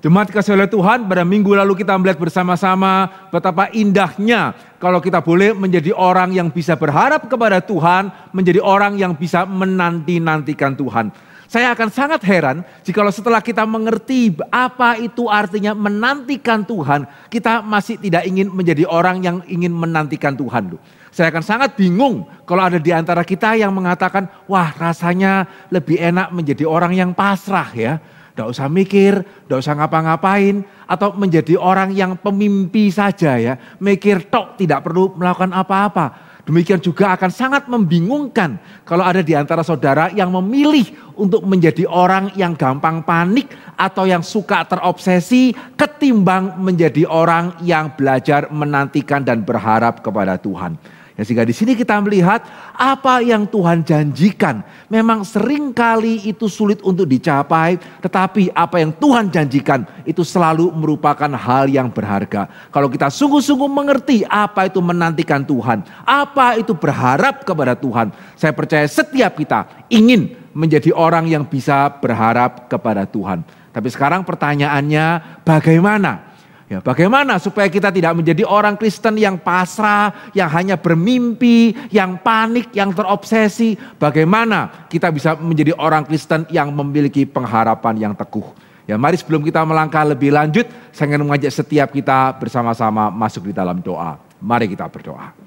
Jemaat kasih oleh Tuhan, pada minggu lalu kita melihat bersama-sama betapa indahnya kalau kita boleh menjadi orang yang bisa berharap kepada Tuhan, menjadi orang yang bisa menanti-nantikan Tuhan. Saya akan sangat heran jika setelah kita mengerti apa itu artinya menantikan Tuhan, kita masih tidak ingin menjadi orang yang ingin menantikan Tuhan. Saya akan sangat bingung kalau ada di antara kita yang mengatakan, wah rasanya lebih enak menjadi orang yang pasrah ya. Tidak usah mikir, tidak usah ngapa-ngapain, atau menjadi orang yang pemimpi saja ya. Mikir tok, tidak perlu melakukan apa-apa. Demikian juga akan sangat membingungkan kalau ada di antara saudara yang memilih untuk menjadi orang yang gampang panik atau yang suka terobsesi ketimbang menjadi orang yang belajar menantikan dan berharap kepada Tuhan. Ya, sehingga di sini kita melihat apa yang Tuhan janjikan. Memang seringkali itu sulit untuk dicapai, tetapi apa yang Tuhan janjikan itu selalu merupakan hal yang berharga. Kalau kita sungguh-sungguh mengerti apa itu menantikan Tuhan, apa itu berharap kepada Tuhan, saya percaya setiap kita ingin menjadi orang yang bisa berharap kepada Tuhan. Tapi sekarang pertanyaannya, bagaimana? Ya, bagaimana supaya kita tidak menjadi orang Kristen yang pasrah, yang hanya bermimpi, yang panik, yang terobsesi. Bagaimana kita bisa menjadi orang Kristen yang memiliki pengharapan yang teguh. Ya, mari sebelum kita melangkah lebih lanjut, saya ingin mengajak setiap kita bersama-sama masuk di dalam doa. Mari kita berdoa.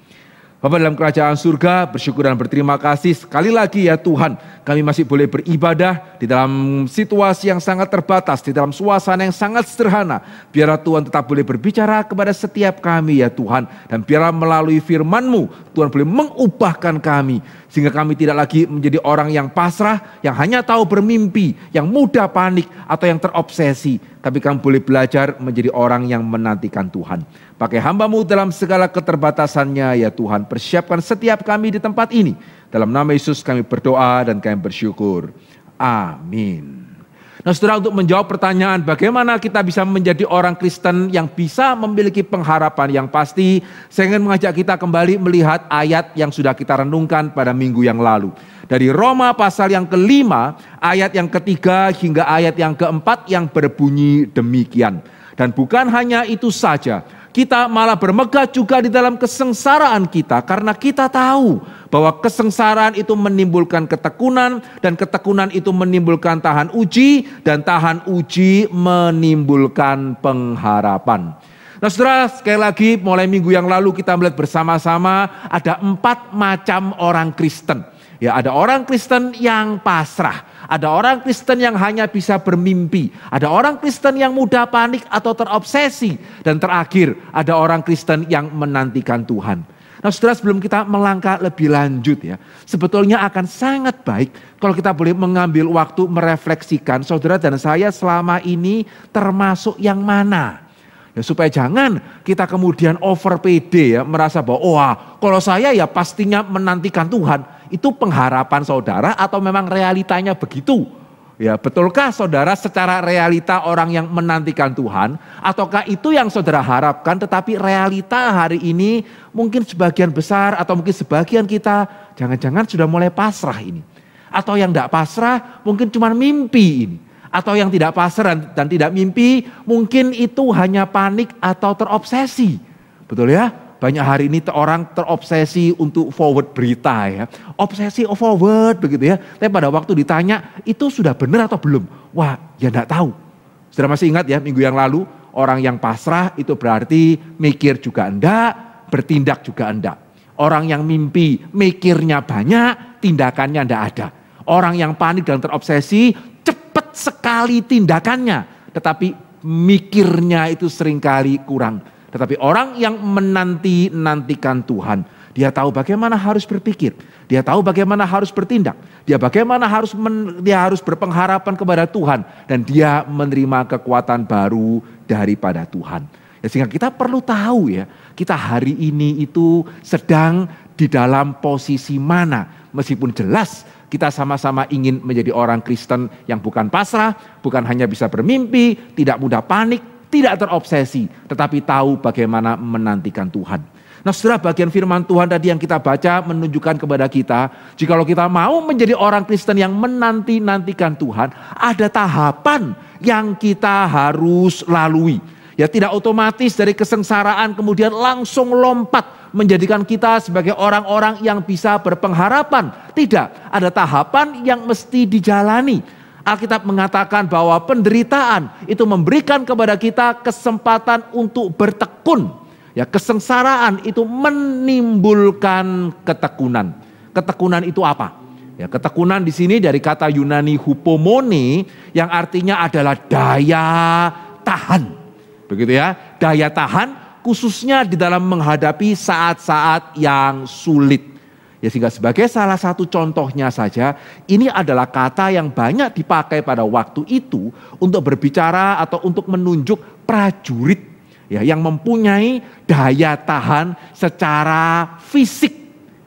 Bapa dalam kerajaan surga, bersyukur dan berterima kasih sekali lagi ya Tuhan, kami masih boleh beribadah di dalam situasi yang sangat terbatas, di dalam suasana yang sangat sederhana. Biarlah Tuhan tetap boleh berbicara kepada setiap kami ya Tuhan, dan biarlah melalui firman-Mu Tuhan boleh mengubahkan kami, sehingga kami tidak lagi menjadi orang yang pasrah, yang hanya tahu bermimpi, yang mudah panik atau yang terobsesi, tapi kami boleh belajar menjadi orang yang menantikan Tuhan. Pakai hamba-Mu dalam segala keterbatasannya ya Tuhan. Persiapkan setiap kami di tempat ini. Dalam nama Yesus kami berdoa dan kami bersyukur. Amin. Nah saudara, untuk menjawab pertanyaan bagaimana kita bisa menjadi orang Kristen yang bisa memiliki pengharapan yang pasti, saya ingin mengajak kita kembali melihat ayat yang sudah kita renungkan pada minggu yang lalu. Dari Roma pasal yang kelima, ayat yang ketiga hingga ayat yang keempat yang berbunyi demikian. Dan bukan hanya itu saja, kita malah bermegah juga di dalam kesengsaraan kita, karena kita tahu bahwa kesengsaraan itu menimbulkan ketekunan, dan ketekunan itu menimbulkan tahan uji, dan tahan uji menimbulkan pengharapan. Nah saudara, sekali lagi mulai minggu yang lalu kita melihat bersama-sama ada 4 macam orang Kristen. Ya, ada orang Kristen yang pasrah, ada orang Kristen yang hanya bisa bermimpi, ada orang Kristen yang mudah panik atau terobsesi, dan terakhir ada orang Kristen yang menantikan Tuhan. Nah saudara, sebelum kita melangkah lebih lanjut ya, sebetulnya akan sangat baik kalau kita boleh mengambil waktu merefleksikan saudara dan saya selama ini termasuk yang mana. Ya, supaya jangan kita kemudian over pede ya, merasa bahwa wah kalau saya ya pastinya menantikan Tuhan. Itu pengharapan saudara atau memang realitanya begitu? Ya, betulkah saudara secara realita orang yang menantikan Tuhan? Ataukah itu yang saudara harapkan tetapi realita hari ini mungkin sebagian besar atau mungkin sebagian kita jangan-jangan sudah mulai pasrah ini. Atau yang tidak pasrah mungkin cuma mimpi ini. Atau yang tidak pasrah dan tidak mimpi mungkin itu hanya panik atau terobsesi. Betul ya? Banyak hari ini orang terobsesi untuk forward berita ya. Obsesi forward begitu ya. Tapi pada waktu ditanya itu sudah benar atau belum? Wah ya enggak tahu. Sudah masih ingat ya minggu yang lalu orang yang pasrah itu berarti mikir juga enggak, bertindak juga enggak. Orang yang mimpi mikirnya banyak, tindakannya enggak ada. Orang yang panik dan terobsesi cepat sekali tindakannya. Tetapi mikirnya itu seringkali kurang. Tetapi orang yang menantikan Tuhan, dia tahu bagaimana harus berpikir, dia tahu bagaimana harus bertindak, dia harus berpengharapan kepada Tuhan, dan dia menerima kekuatan baru daripada Tuhan. Ya, sehingga kita perlu tahu ya, kita hari ini itu sedang di dalam posisi mana, meskipun jelas kita sama-sama ingin menjadi orang Kristen yang bukan pasrah, bukan hanya bisa bermimpi, tidak mudah panik, tidak terobsesi, tetapi tahu bagaimana menantikan Tuhan. Nah saudara, bagian firman Tuhan tadi yang kita baca menunjukkan kepada kita, jikalau kita mau menjadi orang Kristen yang menanti-nantikan Tuhan, ada tahapan yang kita harus lalui. Ya tidak otomatis dari kesengsaraan kemudian langsung lompat menjadikan kita sebagai orang-orang yang bisa berpengharapan. Tidak, ada tahapan yang mesti dijalani. Alkitab mengatakan bahwa penderitaan itu memberikan kepada kita kesempatan untuk bertekun. Ya, kesengsaraan itu menimbulkan ketekunan. Ketekunan itu apa? Ya, ketekunan di sini dari kata Yunani hupomone yang artinya adalah daya tahan. Begitu ya, daya tahan khususnya di dalam menghadapi saat-saat yang sulit. Ya, sehingga sebagai salah satu contohnya saja, ini adalah kata yang banyak dipakai pada waktu itu untuk berbicara atau untuk menunjuk prajurit. Ya, yang mempunyai daya tahan secara fisik,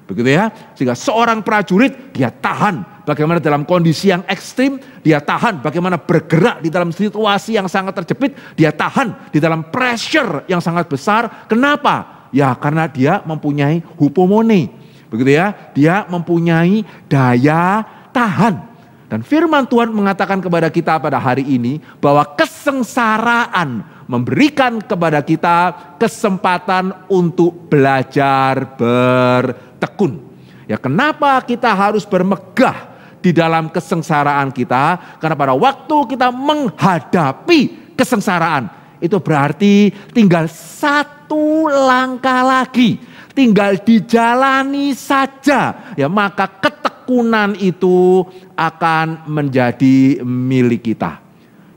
begitu ya. Sehingga seorang prajurit dia tahan bagaimana dalam kondisi yang ekstrim, dia tahan bagaimana bergerak di dalam situasi yang sangat terjepit, dia tahan di dalam pressure yang sangat besar. Kenapa? Ya karena dia mempunyai hupomone, begitu ya. Dia mempunyai daya tahan. Dan firman Tuhan mengatakan kepada kita pada hari ini bahwa kesengsaraan memberikan kepada kita kesempatan untuk belajar bertekun. Ya, kenapa kita harus bermegah di dalam kesengsaraan kita? Karena pada waktu kita menghadapi kesengsaraan, itu berarti tinggal satu langkah lagi, tinggal dijalani saja. Ya, maka ketekunan itu akan menjadi milik kita.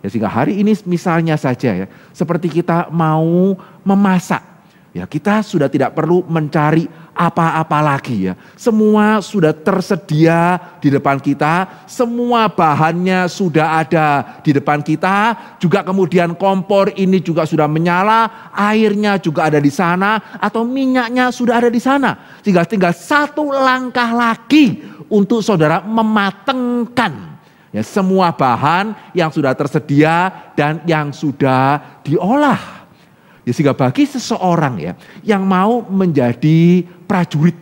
Ya, sehingga hari ini misalnya saja ya, seperti kita mau memasak. Ya, kita sudah tidak perlu mencari apa-apa lagi ya. Semua sudah tersedia di depan kita, semua bahannya sudah ada di depan kita, juga kemudian kompor ini juga sudah menyala, airnya juga ada di sana, atau minyaknya sudah ada di sana. Sehingga tinggal satu langkah lagi untuk saudara mematengkan ya semua bahan yang sudah tersedia dan yang sudah diolah. Ya, sehingga bagi seseorang ya yang mau menjadi prajurit,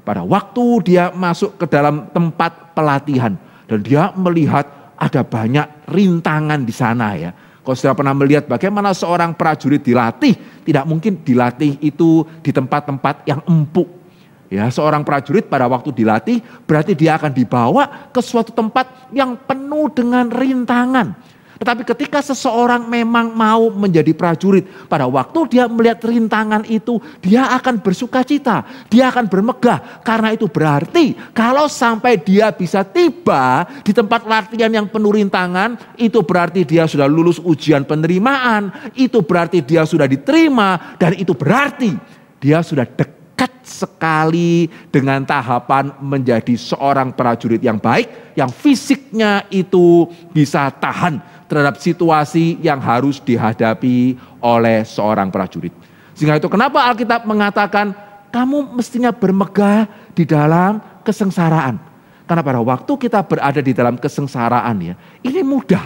pada waktu dia masuk ke dalam tempat pelatihan dan dia melihat ada banyak rintangan di sana ya. Kalau sudah pernah melihat bagaimana seorang prajurit dilatih, tidak mungkin dilatih itu di tempat-tempat yang empuk. Ya, seorang prajurit pada waktu dilatih berarti dia akan dibawa ke suatu tempat yang penuh dengan rintangan. Tetapi ketika seseorang memang mau menjadi prajurit, pada waktu dia melihat rintangan itu, dia akan bersukacita, dia akan bermegah. Karena itu berarti kalau sampai dia bisa tiba di tempat latihan yang penuh rintangan, itu berarti dia sudah lulus ujian penerimaan, itu berarti dia sudah diterima, dan itu berarti dia sudah dekat sekali dengan tahapan menjadi seorang prajurit yang baik, yang fisiknya itu bisa tahan terhadap situasi yang harus dihadapi oleh seorang prajurit. Sehingga itu kenapa Alkitab mengatakan kamu mestinya bermegah di dalam kesengsaraan. Karena pada waktu kita berada di dalam kesengsaraan ya, ini mudah.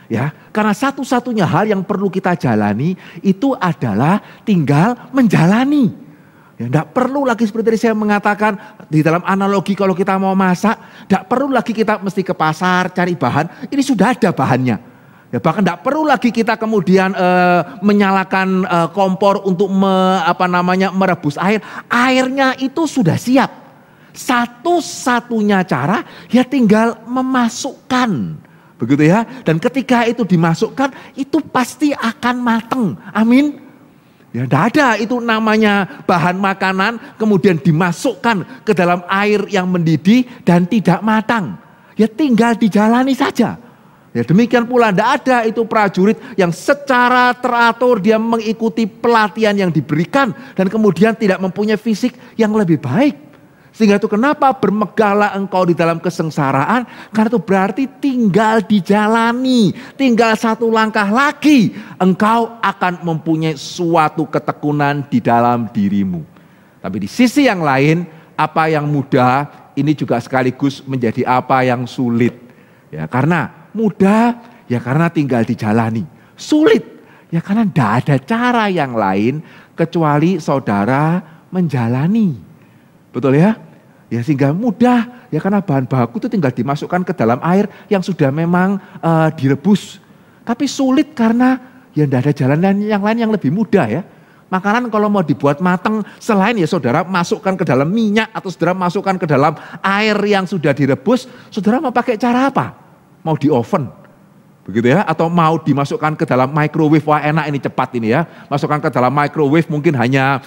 Ya, karena satu-satunya hal yang perlu kita jalani itu adalah tinggal menjalani. Ya, tidak perlu lagi seperti tadi saya mengatakan di dalam analogi kalau kita mau masak, tidak perlu lagi kita mesti ke pasar cari bahan, ini sudah ada bahannya. Ya, bahkan tidak perlu lagi kita kemudian menyalakan kompor untuk merebus air, airnya itu sudah siap. Satu-satunya cara ya tinggal memasukkan, begitu ya. Dan ketika itu dimasukkan, itu pasti akan mateng. Amin. Ya, tidak ada itu namanya bahan makanan kemudian dimasukkan ke dalam air yang mendidih dan tidak matang. Ya tinggal dijalani saja. Ya, demikian pula tidak ada itu prajurit yang secara teratur dia mengikuti pelatihan yang diberikan dan kemudian tidak mempunyai fisik yang lebih baik. Sehingga itu kenapa bermegahlah engkau di dalam kesengsaraan, karena itu berarti tinggal dijalani, tinggal satu langkah lagi engkau akan mempunyai suatu ketekunan di dalam dirimu. Tapi di sisi yang lain, apa yang mudah ini juga sekaligus menjadi apa yang sulit. Ya, karena mudah ya karena tinggal dijalani. Sulit. Ya karena tidak ada cara yang lain kecuali saudara menjalani. Betul ya? Ya sehingga mudah. Ya karena bahan baku itu tinggal dimasukkan ke dalam air yang sudah memang direbus. Tapi sulit karena ya tidak ada jalan yang lain yang lebih mudah ya. Makanan kalau mau dibuat matang, selain ya saudara masukkan ke dalam minyak atau saudara masukkan ke dalam air yang sudah direbus, saudara mau pakai cara apa? Mau di oven, begitu ya? Atau mau dimasukkan ke dalam microwave? Wah enak ini, cepat ini ya. Masukkan ke dalam microwave mungkin hanya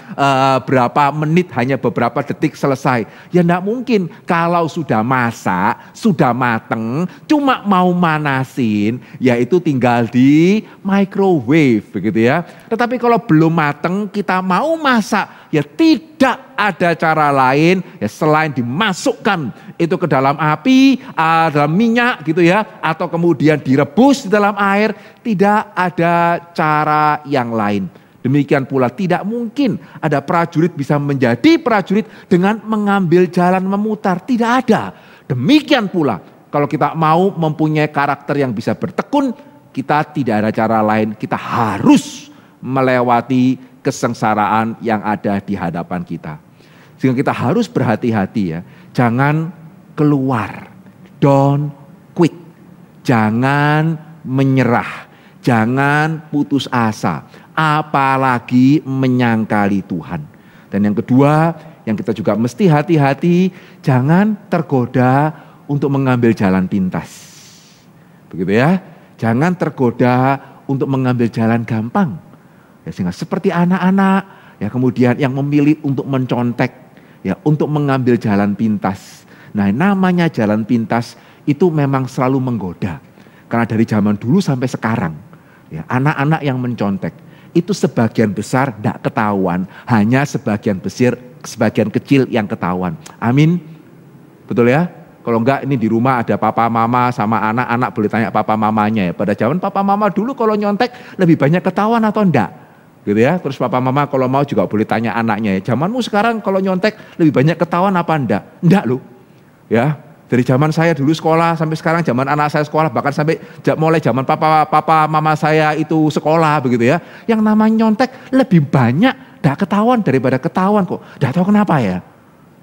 berapa menit, hanya beberapa detik selesai. Ya enggak mungkin kalau sudah masak, sudah mateng, cuma mau manasin, yaitu tinggal di microwave, begitu ya. Tetapi kalau belum mateng, kita mau masak, ya tidak ada cara lain ya selain dimasukkan itu ke dalam api, dalam minyak gitu ya, atau kemudian direbus di dalam air. Tidak ada cara yang lain. Demikian pula tidak mungkin ada prajurit bisa menjadi prajurit dengan mengambil jalan memutar. Tidak ada. Demikian pula kalau kita mau mempunyai karakter yang bisa bertekun, kita tidak ada cara lain. Kita harus melewati kesengsaraan yang ada di hadapan kita. Sehingga kita harus berhati-hati ya. Jangan keluar. Don't quit. Jangan menyerah. Jangan putus asa. Apalagi menyangkali Tuhan. Dan yang kedua, yang kita juga mesti hati-hati, jangan tergoda untuk mengambil jalan pintas. Begitu ya. Jangan tergoda untuk mengambil jalan gampang. Ya, sehingga seperti anak-anak ya kemudian yang memilih untuk mencontek ya untuk mengambil jalan pintas. Nah, namanya jalan pintas itu memang selalu menggoda. Karena dari zaman dulu sampai sekarang ya anak-anak yang mencontek itu sebagian besar tidak ketahuan, hanya sebagian kecil yang ketahuan. Amin. Betul ya? Kalau enggak ini di rumah ada papa mama sama anak-anak boleh tanya papa mamanya ya. Pada zaman papa mama dulu kalau nyontek lebih banyak ketahuan atau enggak? Gitu ya. Terus papa mama kalau mau juga boleh tanya anaknya ya. Zamanmu sekarang kalau nyontek lebih banyak ketahuan apa enggak? Enggak loh. Ya, dari zaman saya dulu sekolah sampai sekarang zaman anak saya sekolah, bahkan sampai mulai zaman papa mama saya itu sekolah begitu ya. Yang namanya nyontek lebih banyak enggak ketahuan daripada ketahuan kok. Enggak tahu kenapa ya.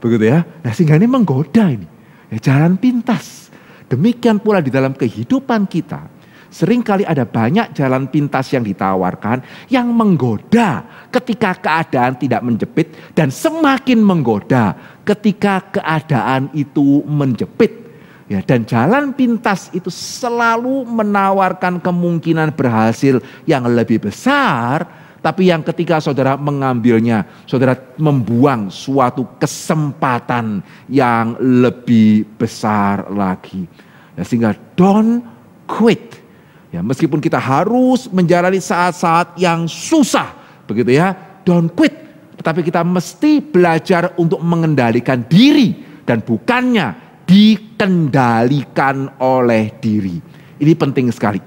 Begitu ya. Nah, sehingga ini menggoda ini. Ya, jalan pintas. Demikian pula di dalam kehidupan kita. Seringkali ada banyak jalan pintas yang ditawarkan yang menggoda ketika keadaan tidak menjepit dan semakin menggoda ketika keadaan itu menjepit. Ya, dan jalan pintas itu selalu menawarkan kemungkinan berhasil yang lebih besar, tapi yang ketika saudara mengambilnya, saudara membuang suatu kesempatan yang lebih besar lagi. Ya, sehingga don't quit. Ya, meskipun kita harus menjalani saat-saat yang susah, begitu ya, don't quit. Tetapi kita mesti belajar untuk mengendalikan diri dan bukannya dikendalikan oleh diri. Ini penting sekali.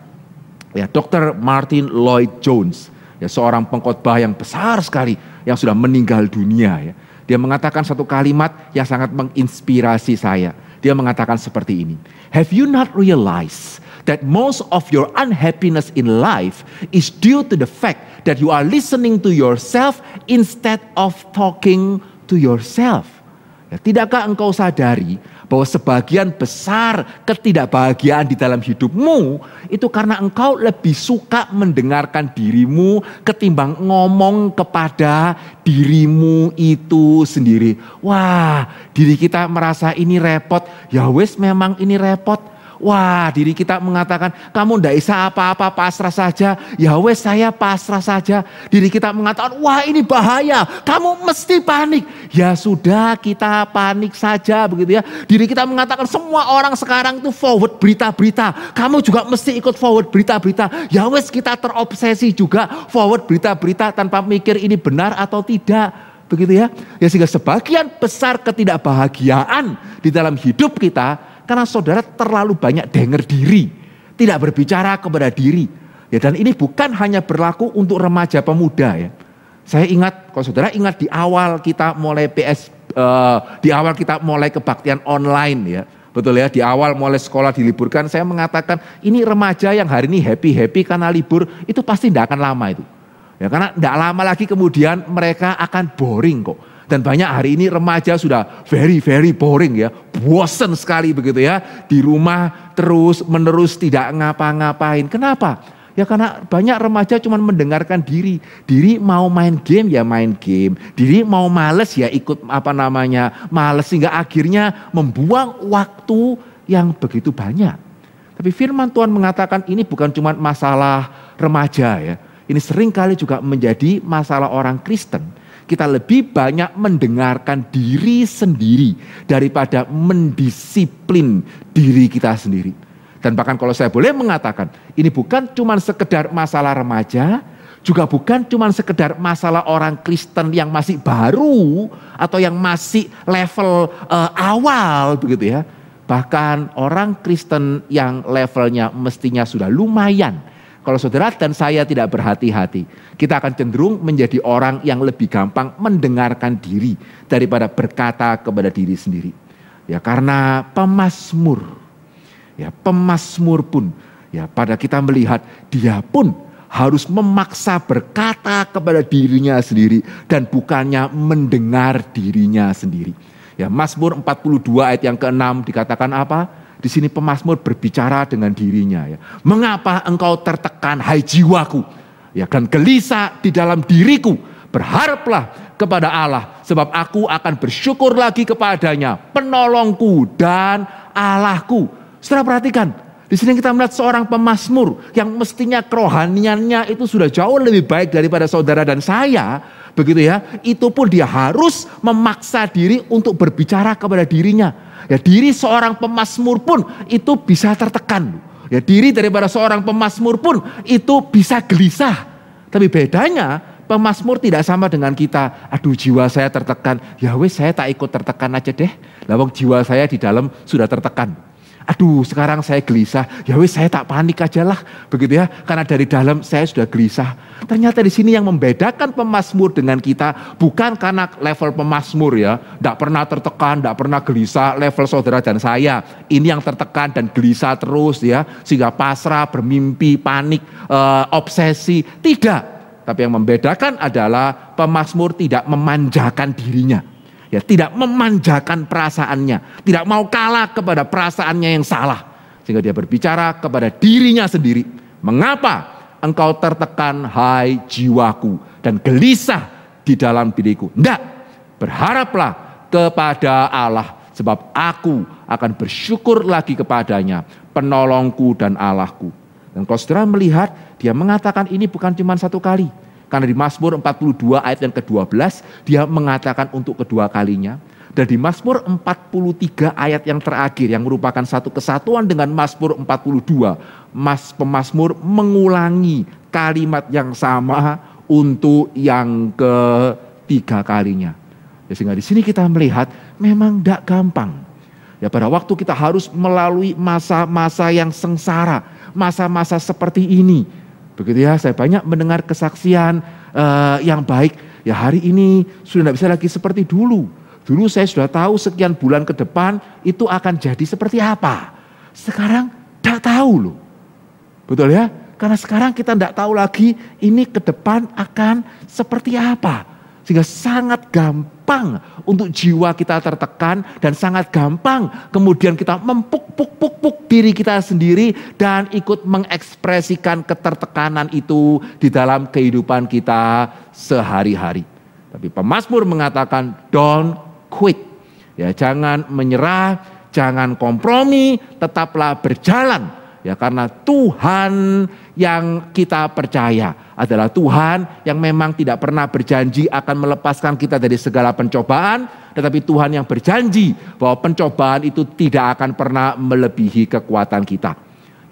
Ya, Dr. Martin Lloyd Jones, ya seorang pengkhotbah yang besar sekali yang sudah meninggal dunia ya. Dia mengatakan satu kalimat yang sangat menginspirasi saya. Dia mengatakan seperti ini. Have you not realized that most of your unhappiness in life is due to the fact that you are listening to yourself instead of talking to yourself? Ya, tidakkah engkau sadari bahwa sebagian besar ketidakbahagiaan di dalam hidupmu itu karena engkau lebih suka mendengarkan dirimu ketimbang ngomong kepada dirimu itu sendiri. Wah, diri kita merasa ini repot, ya wes memang ini repot. Wah, diri kita mengatakan, kamu ndak bisa apa-apa, pasrah saja. Ya wes, saya pasrah saja. Diri kita mengatakan, wah ini bahaya, kamu mesti panik. Ya sudah, kita panik saja begitu ya. Diri kita mengatakan, semua orang sekarang itu forward berita-berita. Kamu juga mesti ikut forward berita-berita. Ya wes, kita terobsesi juga forward berita-berita tanpa mikir ini benar atau tidak. Begitu ya. Ya sehingga sebagian besar ketidakbahagiaan di dalam hidup kita karena saudara terlalu banyak dengar diri, tidak berbicara kepada diri. Ya, dan ini bukan hanya berlaku untuk remaja pemuda ya. Saya ingat, kalau saudara ingat di awal kita mulai di awal kita mulai kebaktian online ya. Betul ya, di awal mulai sekolah diliburkan, saya mengatakan ini remaja yang hari ini happy-happy karena libur, itu pasti tidak akan lama itu. Ya, karena tidak lama lagi kemudian mereka akan boring kok. Dan banyak hari ini remaja sudah very boring ya, bosen sekali begitu ya. Di rumah terus menerus tidak ngapa-ngapain. Kenapa? Ya karena banyak remaja cuma mendengarkan diri. Diri mau main game ya main game. Diri mau males ya ikut males. Sehingga akhirnya membuang waktu yang begitu banyak. Tapi firman Tuhan mengatakan ini bukan cuma masalah remaja ya. Ini seringkali juga menjadi masalah orang Kristen. Kita lebih banyak mendengarkan diri sendiri daripada mendisiplin diri kita sendiri. Dan bahkan kalau saya boleh mengatakan, ini bukan cuma sekedar masalah remaja, juga bukan cuma sekedar masalah orang Kristen yang masih baru atau yang masih level awal begitu ya. Bahkan orang Kristen yang levelnya mestinya sudah lumayan. Kalau saudara dan saya tidak berhati-hati, kita akan cenderung menjadi orang yang lebih gampang mendengarkan diri daripada berkata kepada diri sendiri. Ya karena pemazmur pun ya pada kita melihat dia pun harus memaksa berkata kepada dirinya sendiri dan bukannya mendengar dirinya sendiri. Ya Mazmur 42 ayat yang ke-6 dikatakan apa? Di sini pemazmur berbicara dengan dirinya ya. Mengapa engkau tertekan hai jiwaku? Ya dan gelisah di dalam diriku. Berharaplah kepada Allah sebab aku akan bersyukur lagi kepadanya, penolongku dan Allahku. Saudara perhatikan, di sini kita melihat seorang pemazmur yang mestinya kerohaniannya itu sudah jauh lebih baik daripada saudara dan saya, begitu ya. Itu pun dia harus memaksa diri untuk berbicara kepada dirinya. Ya diri seorang pemazmur pun itu bisa tertekan. Ya diri daripada seorang pemazmur pun itu bisa gelisah. Tapi bedanya pemazmur tidak sama dengan kita. Aduh jiwa saya tertekan. Ya wes saya tak ikut tertekan aja deh. Lawang jiwa saya di dalam sudah tertekan. Aduh sekarang saya gelisah. Ya wes saya tak panik aja lah. Begitu ya. Karena dari dalam saya sudah gelisah. Ternyata di sini yang membedakan pemazmur dengan kita bukan karena level pemazmur ya, tidak pernah tertekan, tidak pernah gelisah. Level saudara dan saya ini yang tertekan dan gelisah terus ya, sehingga pasrah, bermimpi, panik, obsesi. Tidak. Tapi yang membedakan adalah pemazmur tidak memanjakan dirinya, ya tidak memanjakan perasaannya, tidak mau kalah kepada perasaannya yang salah, sehingga dia berbicara kepada dirinya sendiri. Mengapa engkau tertekan hai jiwaku dan gelisah di dalam diriku? Tidak, berharaplah kepada Allah sebab aku akan bersyukur lagi kepadanya, penolongku dan Allahku. Dan kalau saudara melihat dia mengatakan ini bukan cuma satu kali. Karena di Mazmur 42 ayat yang ke-12 dia mengatakan untuk kedua kalinya. Dan di Mazmur 43 ayat yang terakhir yang merupakan satu kesatuan dengan Mazmur 42, pemazmur mengulangi kalimat yang sama untuk yang ketiga kalinya. Ya, sehingga di sini kita melihat memang tidak gampang. Ya pada waktu kita harus melalui masa-masa yang sengsara, masa-masa seperti ini. Begitu ya, saya banyak mendengar kesaksian yang baik. Ya hari ini sudah tidak bisa lagi seperti dulu. Dulu saya sudah tahu sekian bulan ke depan itu akan jadi seperti apa. Sekarang tidak tahu loh. Betul ya? Karena sekarang kita tidak tahu lagi ini ke depan akan seperti apa. Sehingga sangat gampang untuk jiwa kita tertekan dan sangat gampang kemudian kita mempuk-puk diri kita sendiri dan ikut mengekspresikan ketertekanan itu di dalam kehidupan kita sehari-hari. Tapi pemazmur mengatakan don't quit. Ya, jangan menyerah, jangan kompromi, tetaplah berjalan. Ya, karena Tuhan yang kita percaya adalah Tuhan yang memang tidak pernah berjanji akan melepaskan kita dari segala pencobaan, tetapi Tuhan yang berjanji bahwa pencobaan itu tidak akan pernah melebihi kekuatan kita.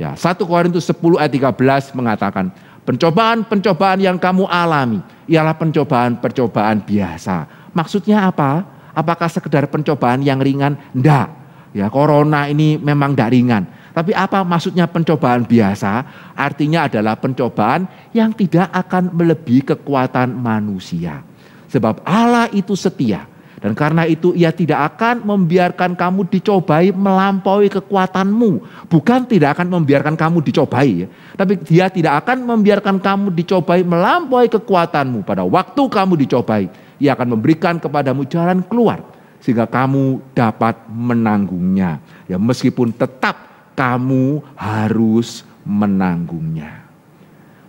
Ya, 1 Korintus 10 ayat 13 mengatakan, pencobaan-pencobaan yang kamu alami ialah pencobaan-pencobaan biasa. Maksudnya apa? Apakah sekedar pencobaan yang ringan? Enggak. Ya, corona ini memang enggak ringan. Tapi apa maksudnya pencobaan biasa? Artinya adalah pencobaan yang tidak akan melebihi kekuatan manusia. Sebab Allah itu setia. Dan karena itu ia tidak akan membiarkan kamu dicobai melampaui kekuatanmu. Bukan tidak akan membiarkan kamu dicobai, ya. Tapi dia tidak akan membiarkan kamu dicobai melampaui kekuatanmu. Pada waktu kamu dicobai, ia akan memberikan kepadamu jalan keluar. Sehingga kamu dapat menanggungnya. Ya, meskipun tetap kamu harus menanggungnya.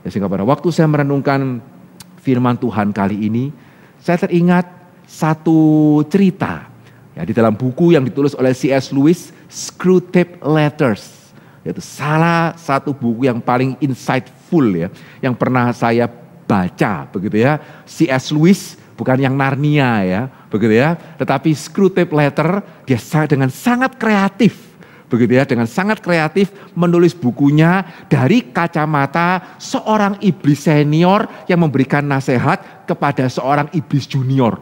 Ya, sehingga pada waktu saya merenungkan firman Tuhan kali ini, saya teringat satu cerita ya, di dalam buku yang ditulis oleh C.S. Lewis, Screwtape Letters. Itu salah satu buku yang paling insightful ya, yang pernah saya baca begitu ya. C.S. Lewis bukan yang Narnia ya, begitu ya, tetapi Screwtape Letter dia dengan sangat kreatif. Begitu ya, dengan sangat kreatif menulis bukunya dari kacamata seorang iblis senior yang memberikan nasihat kepada seorang iblis junior.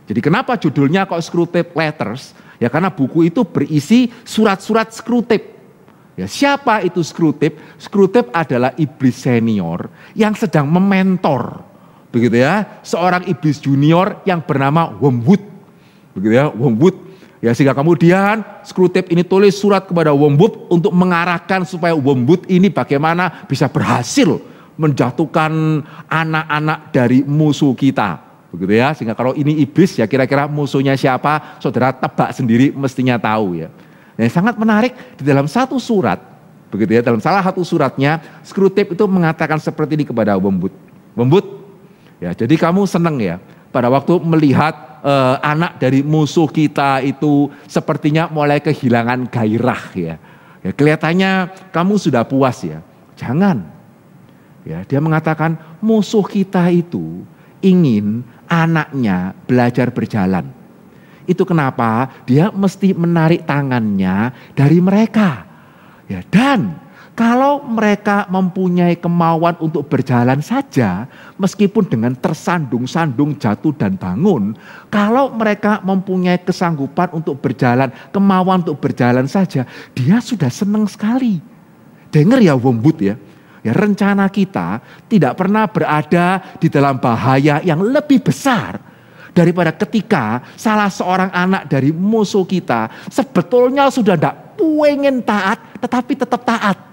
Jadi kenapa judulnya kok Screwtape Letters? Ya karena buku itu berisi surat-surat Screwtape. Ya, siapa itu Screwtape? Screwtape adalah iblis senior yang sedang mementor, begitu ya, seorang iblis junior yang bernama Wormwood. Begitu ya, Wormwood. Ya, sehingga kemudian Screwtape ini tulis surat kepada Wormwood untuk mengarahkan supaya Wormwood ini bagaimana bisa berhasil menjatuhkan anak-anak dari musuh kita. Begitu ya, sehingga kalau ini iblis ya kira-kira musuhnya siapa, saudara tebak sendiri mestinya tahu ya. Yang sangat menarik di dalam satu surat, begitu ya, dalam salah satu suratnya Screwtape itu mengatakan seperti ini kepada Wormwood. Wormwood, ya jadi kamu senang ya pada waktu melihat anak dari musuh kita itu sepertinya mulai kehilangan gairah ya. Ya kelihatannya kamu sudah puas ya. Jangan. Ya, dia mengatakan musuh kita itu ingin anaknya belajar berjalan. Itu kenapa dia mesti menarik tangannya dari mereka. Ya, dan kalau mereka mempunyai kemauan untuk berjalan saja, meskipun dengan tersandung-sandung jatuh dan bangun, kalau mereka mempunyai kesanggupan untuk berjalan, kemauan untuk berjalan saja, dia sudah senang sekali. Dengar ya Wormwood ya. Ya, rencana kita tidak pernah berada di dalam bahaya yang lebih besar daripada ketika salah seorang anak dari musuh kita sebetulnya sudah tidak pengen taat tetapi tetap taat.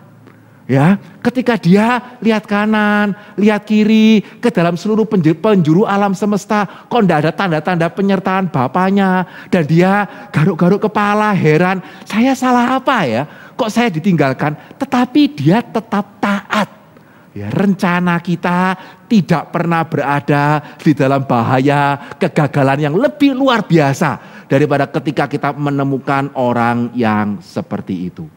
Ya, ketika dia lihat kanan, lihat kiri, ke dalam seluruh penjuru alam semesta, kok tidak ada tanda-tanda penyertaan bapaknya, dan dia garuk-garuk kepala, heran, saya salah apa ya? Kok saya ditinggalkan? Tetapi dia tetap taat. Ya, rencana kita tidak pernah berada di dalam bahaya kegagalan yang lebih luar biasa daripada ketika kita menemukan orang yang seperti itu.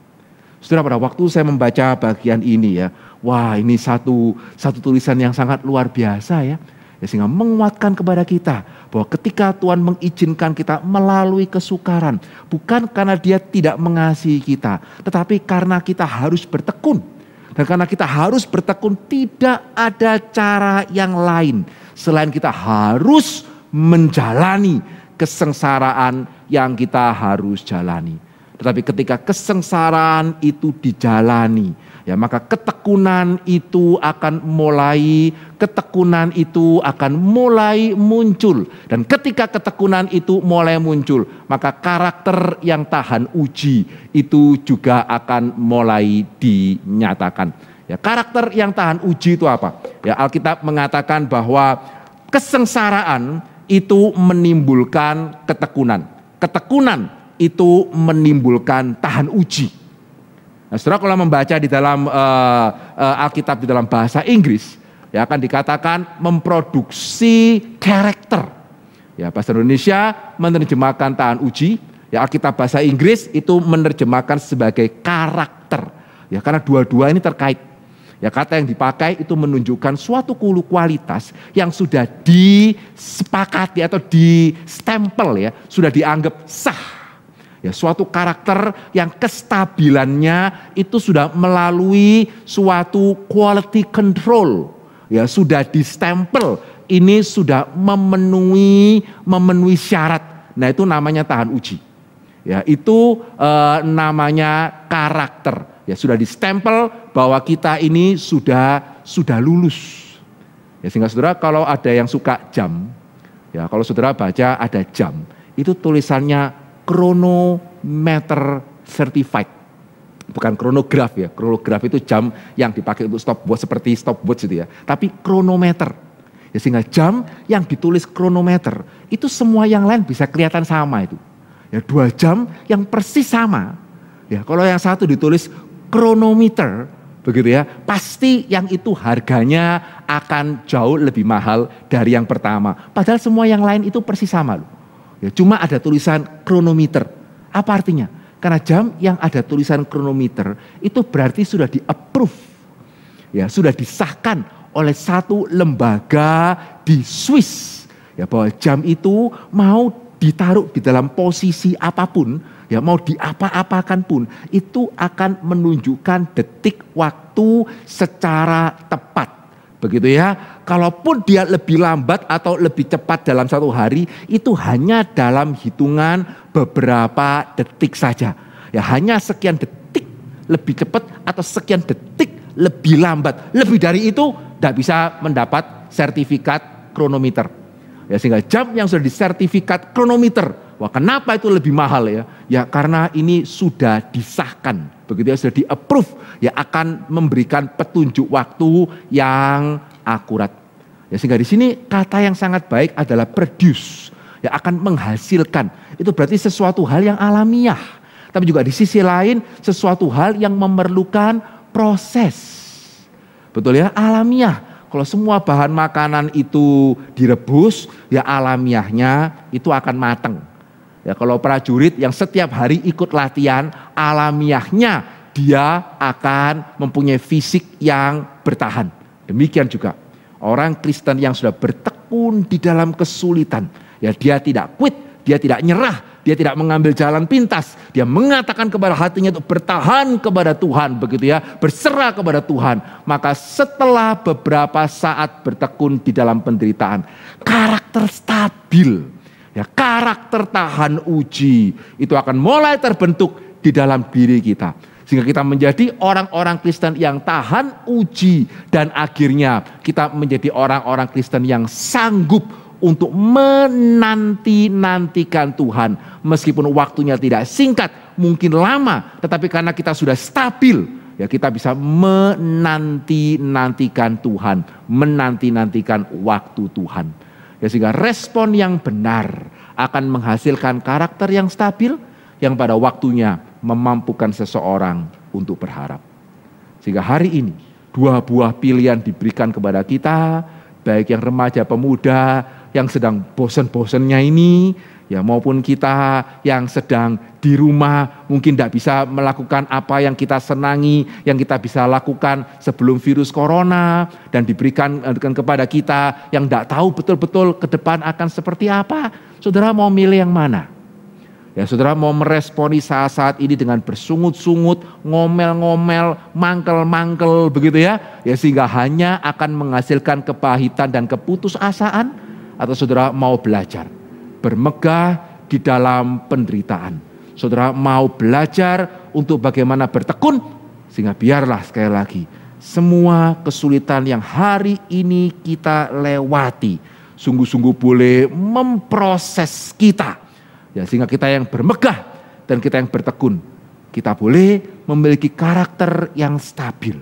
Saudara, pada waktu saya membaca bagian ini ya, wah ini satu tulisan yang sangat luar biasa ya. Sehingga menguatkan kepada kita bahwa ketika Tuhan mengizinkan kita melalui kesukaran, bukan karena dia tidak mengasihi kita, tetapi karena kita harus bertekun. Dan karena kita harus bertekun, tidak ada cara yang lain selain kita harus menjalani kesengsaraan yang kita harus jalani. Tetapi ketika kesengsaraan itu dijalani, ya maka ketekunan itu akan mulai muncul. Dan ketika ketekunan itu mulai muncul, maka karakter yang tahan uji itu juga akan mulai dinyatakan. Ya, karakter yang tahan uji itu apa? Ya, Alkitab mengatakan bahwa kesengsaraan itu menimbulkan ketekunan. Ketekunan itu menimbulkan tahan uji. Nah, saudara kalau membaca di dalam Alkitab di dalam bahasa Inggris, ya akan dikatakan memproduksi karakter. Ya, bahasa Indonesia menerjemahkan tahan uji, ya Alkitab bahasa Inggris itu menerjemahkan sebagai karakter. Ya, karena dua-dua ini terkait. Ya, kata yang dipakai itu menunjukkan suatu kualitas yang sudah disepakati atau distempel ya, sudah dianggap sah. Ya, suatu karakter yang kestabilannya itu sudah melalui suatu quality control. Ya, sudah distempel. Ini sudah memenuhi syarat. Nah, itu namanya tahan uji. Ya, itu namanya karakter. Ya, sudah distempel bahwa kita ini sudah lulus. Ya, sehingga saudara kalau ada yang suka jam, ya kalau saudara baca ada jam. itu tulisannya chronometer certified. Bukan chronograph ya, chronograph itu jam yang dipakai untuk stopwatch seperti stopwatch itu ya. Tapi chronometer, ya sehingga jam yang ditulis chronometer itu semua yang lain bisa kelihatan sama itu. Ya 2 jam yang persis sama. Ya kalau yang satu ditulis chronometer, begitu ya, pasti yang itu harganya akan jauh lebih mahal dari yang pertama. Padahal semua yang lain itu persis sama loh. Ya, cuma ada tulisan chronometer. Apa artinya? Karena jam yang ada tulisan chronometer itu berarti sudah di-approve. Ya, sudah disahkan oleh satu lembaga di Swiss. Ya, bahwa jam itu mau ditaruh di dalam posisi apapun, ya mau diapa-apakan pun, itu akan menunjukkan detik waktu secara tepat. Begitu ya, kalaupun dia lebih lambat atau lebih cepat dalam satu hari, itu hanya dalam hitungan beberapa detik saja. Ya hanya sekian detik lebih cepat atau sekian detik lebih lambat. Lebih dari itu tidak bisa mendapat sertifikat chronometer. Ya sehingga jam yang sudah disertifikat chronometer, wah kenapa itu lebih mahal ya? Ya karena ini sudah disahkan, begitu ya, sudah di-approve, ya akan memberikan petunjuk waktu yang akurat. Ya sehingga di sini kata yang sangat baik adalah produce, ya akan menghasilkan. Itu berarti sesuatu hal yang alamiah, tapi juga di sisi lain sesuatu hal yang memerlukan proses. Betul ya, alamiah. Kalau semua bahan makanan itu direbus, ya alamiahnya itu akan matang. Ya kalau prajurit yang setiap hari ikut latihan, alamiahnya dia akan mempunyai fisik yang bertahan. Demikian juga orang Kristen yang sudah bertekun di dalam kesulitan, ya dia tidak quit, dia tidak nyerah, dia tidak mengambil jalan pintas. Dia mengatakan kepada hatinya untuk bertahan kepada Tuhan, begitu ya, berserah kepada Tuhan. Maka setelah beberapa saat bertekun di dalam penderitaan, karakter stabil, ya karakter tahan uji itu akan mulai terbentuk di dalam diri kita. Sehingga kita menjadi orang-orang Kristen yang tahan uji, dan akhirnya kita menjadi orang-orang Kristen yang sanggup untuk menanti-nantikan Tuhan. Meskipun waktunya tidak singkat, mungkin lama, tetapi karena kita sudah stabil, ya kita bisa menanti-nantikan Tuhan, menanti-nantikan waktu Tuhan. Ya sehingga respon yang benar akan menghasilkan karakter yang stabil, yang pada waktunya memampukan seseorang untuk berharap. Sehingga hari ini 2 buah pilihan diberikan kepada kita, baik yang remaja pemuda yang sedang bosan-bosannya ini, ya maupun kita yang sedang di rumah mungkin tidak bisa melakukan apa yang kita senangi, yang kita bisa lakukan sebelum virus corona, dan diberikan kepada kita yang tidak tahu betul-betul ke depan akan seperti apa. Saudara mau milih yang mana? Ya saudara mau meresponi saat-saat ini dengan bersungut-sungut, ngomel-ngomel, mangkel-mangkel begitu ya, ya sehingga hanya akan menghasilkan kepahitan dan keputusasaan. Atau saudara mau belajar bermegah di dalam penderitaan. Saudara mau belajar untuk bagaimana bertekun, sehingga biarlah sekali lagi semua kesulitan yang hari ini kita lewati sungguh-sungguh boleh memproses kita, ya sehingga kita yang bermegah dan kita yang bertekun, kita boleh memiliki karakter yang stabil.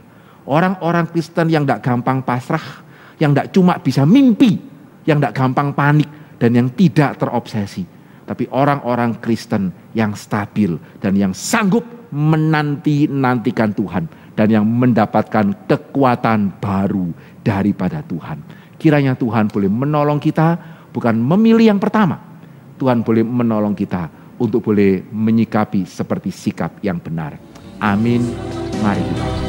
Orang-orang Kristen yang tidak gampang pasrah, yang tidak cuma bisa mimpi, yang tidak gampang panik, dan yang tidak terobsesi. Tapi orang-orang Kristen yang stabil dan yang sanggup menanti-nantikan Tuhan, dan yang mendapatkan kekuatan baru daripada Tuhan. Kiranya Tuhan boleh menolong kita, bukan memilih yang pertama. Tuhan boleh menolong kita untuk boleh menyikapi seperti sikap yang benar. Amin. Mari kita